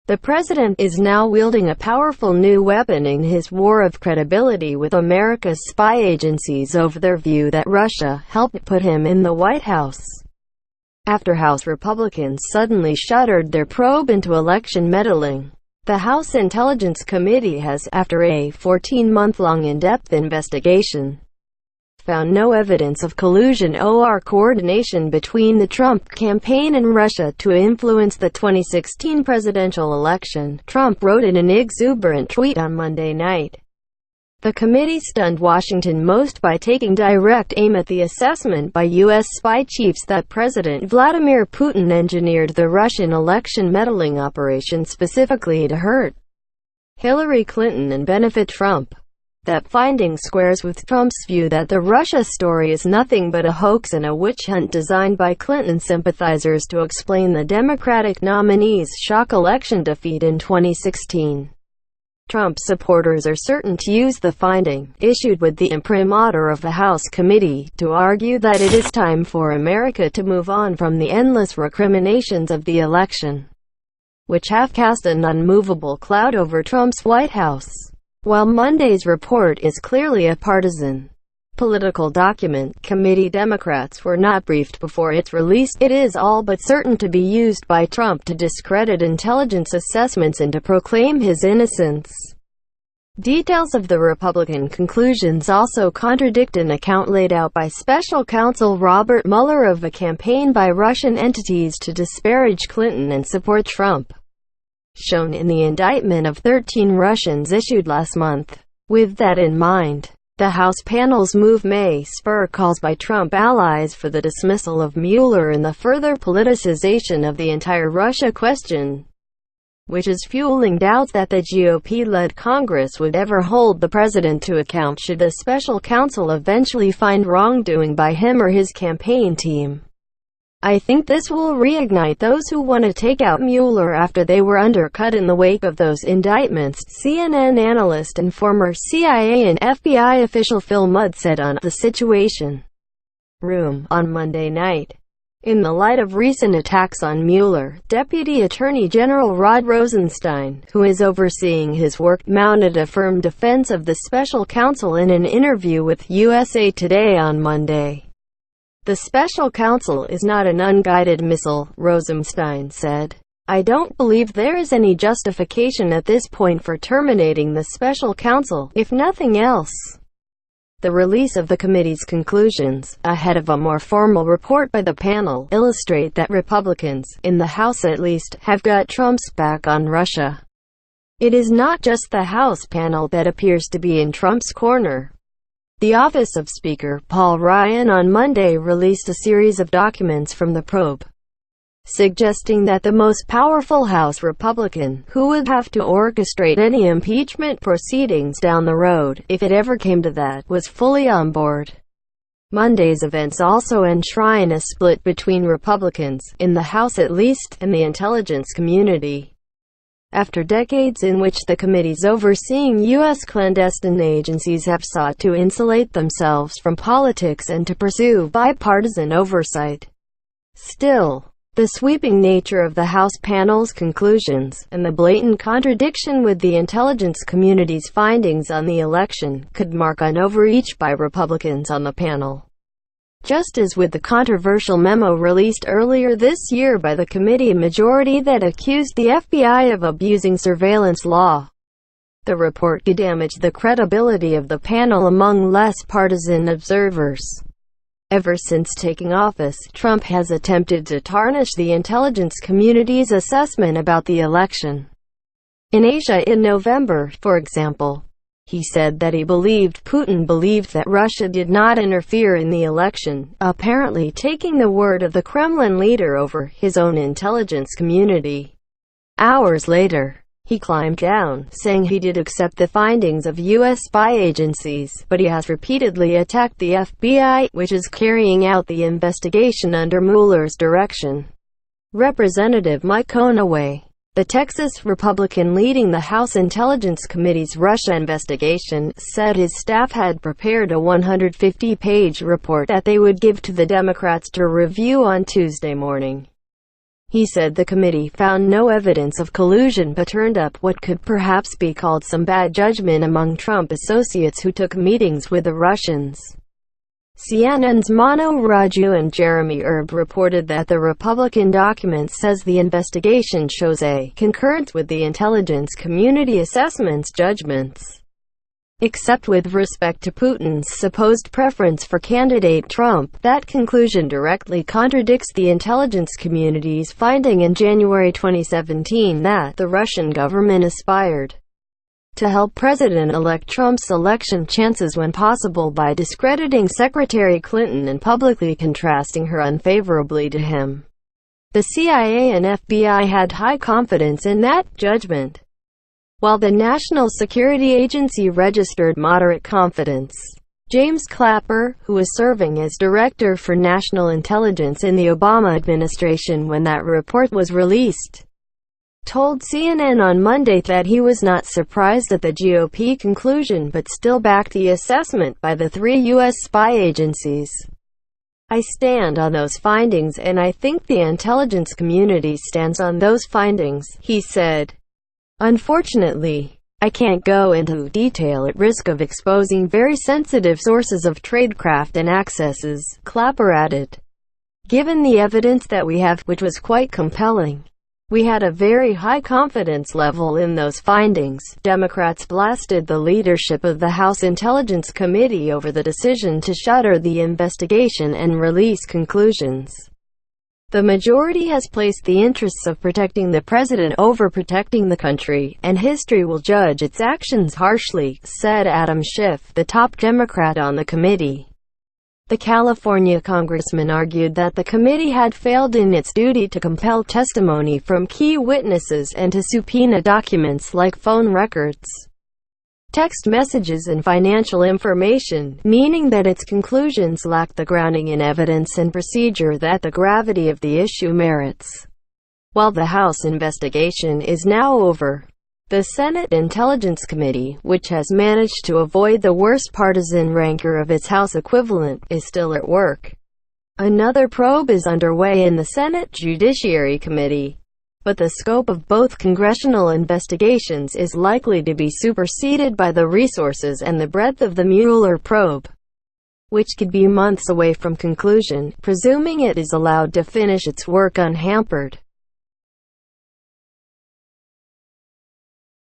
The president is now wielding a powerful new weapon in his war of credibility with America's spy agencies over their view that Russia helped put him in the White House, after House Republicans suddenly shuttered their probe into election meddling. The House Intelligence Committee has, after a 14-month-long in-depth investigation, found no evidence of collusion or coordination between the Trump campaign and Russia to influence the 2016 presidential election, Trump wrote in an exuberant tweet on Monday night. The committee stunned Washington most by taking direct aim at the assessment by U.S. spy chiefs that President Vladimir Putin engineered the Russian election meddling operation specifically to hurt Hillary Clinton and benefit Trump. That finding squares with Trump's view that the Russia story is nothing but a hoax and a witch hunt designed by Clinton sympathizers to explain the Democratic nominee's shock election defeat in 2016. Trump supporters are certain to use the finding, issued with the imprimatur of the House committee, to argue that it is time for America to move on from the endless recriminations of the election, which have cast an unmovable cloud over Trump's White House. While Monday's report is clearly a partisan political document, committee Democrats were not briefed before its release. It is all but certain to be used by Trump to discredit intelligence assessments and to proclaim his innocence. Details of the Republican conclusions also contradict an account laid out by special counsel Robert Mueller of a campaign by Russian entities to disparage Clinton and support Trump, shown in the indictment of 13 Russians issued last month. With that in mind, the House panel's move may spur calls by Trump allies for the dismissal of Mueller and the further politicization of the entire Russia question, which is fueling doubts that the GOP-led Congress would ever hold the president to account should the special counsel eventually find wrongdoing by him or his campaign team. I think this will reignite those who want to take out Mueller after they were undercut in the wake of those indictments, CNN analyst and former CIA and FBI official Phil Mudd said on The Situation Room on Monday night. In the light of recent attacks on Mueller, Deputy Attorney General Rod Rosenstein, who is overseeing his work, mounted a firm defense of the special counsel in an interview with USA Today on Monday. The special counsel is not an unguided missile, Rosenstein said. I don't believe there is any justification at this point for terminating the special counsel, if nothing else. The release of the committee's conclusions, ahead of a more formal report by the panel, illustrate that Republicans, in the House at least, have got Trump's back on Russia. It is not just the House panel that appears to be in Trump's corner. The office of Speaker Paul Ryan on Monday released a series of documents from the probe, suggesting that the most powerful House Republican, who would have to orchestrate any impeachment proceedings down the road, if it ever came to that, was fully on board. Monday's events also enshrine a split between Republicans, in the House at least, and the intelligence community. After decades in which the committees overseeing U.S. clandestine agencies have sought to insulate themselves from politics and to pursue bipartisan oversight, still, the sweeping nature of the House panel's conclusions, and the blatant contradiction with the intelligence community's findings on the election, could mark an overreach by Republicans on the panel. Just as with the controversial memo released earlier this year by the committee majority that accused the FBI of abusing surveillance law, the report could damage the credibility of the panel among less partisan observers. Ever since taking office, Trump has attempted to tarnish the intelligence community's assessment about the election. In Asia in November, for example, he said that he believed Putin believed that Russia did not interfere in the election, apparently taking the word of the Kremlin leader over his own intelligence community. Hours later, he climbed down, saying he did accept the findings of U.S. spy agencies, but he has repeatedly attacked the FBI, which is carrying out the investigation under Mueller's direction. Representative Mike Conaway, the Texas Republican leading the House Intelligence Committee's Russia investigation, said his staff had prepared a 150-page report that they would give to the Democrats to review on Tuesday morning. He said the committee found no evidence of collusion but turned up what could perhaps be called some bad judgment among Trump associates who took meetings with the Russians. CNN's Mano Raju and Jeremy Erb reported that the Republican document says the investigation shows a concurrence with the intelligence community assessment's judgments, except with respect to Putin's supposed preference for candidate Trump. That conclusion directly contradicts the intelligence community's finding in January 2017 that the Russian government aspired to help President-elect Trump's election chances when possible by discrediting Secretary Clinton and publicly contrasting her unfavorably to him. The CIA and FBI had high confidence in that judgment, while the National Security Agency registered moderate confidence. James Clapper, who was serving as Director for National Intelligence in the Obama administration when that report was released, told CNN on Monday that he was not surprised at the GOP conclusion but still backed the assessment by the 3 U.S. spy agencies. "I stand on those findings and I think the intelligence community stands on those findings," he said. "Unfortunately, I can't go into detail at risk of exposing very sensitive sources of tradecraft and accesses," Clapper added. "Given the evidence that we have, which was quite compelling, we had a very high confidence level in those findings." Democrats blasted the leadership of the House Intelligence Committee over the decision to shutter the investigation and release conclusions. "The majority has placed the interests of protecting the president over protecting the country, and history will judge its actions harshly," said Adam Schiff, the top Democrat on the committee. The California congressman argued that the committee had failed in its duty to compel testimony from key witnesses and to subpoena documents like phone records, text messages and financial information, meaning that its conclusions lacked the grounding in evidence and procedure that the gravity of the issue merits. While the House investigation is now over, the Senate Intelligence Committee, which has managed to avoid the worst partisan rancor of its House equivalent, is still at work. Another probe is underway in the Senate Judiciary Committee, but the scope of both congressional investigations is likely to be superseded by the resources and the breadth of the Mueller probe, which could be months away from conclusion, presuming it is allowed to finish its work unhampered.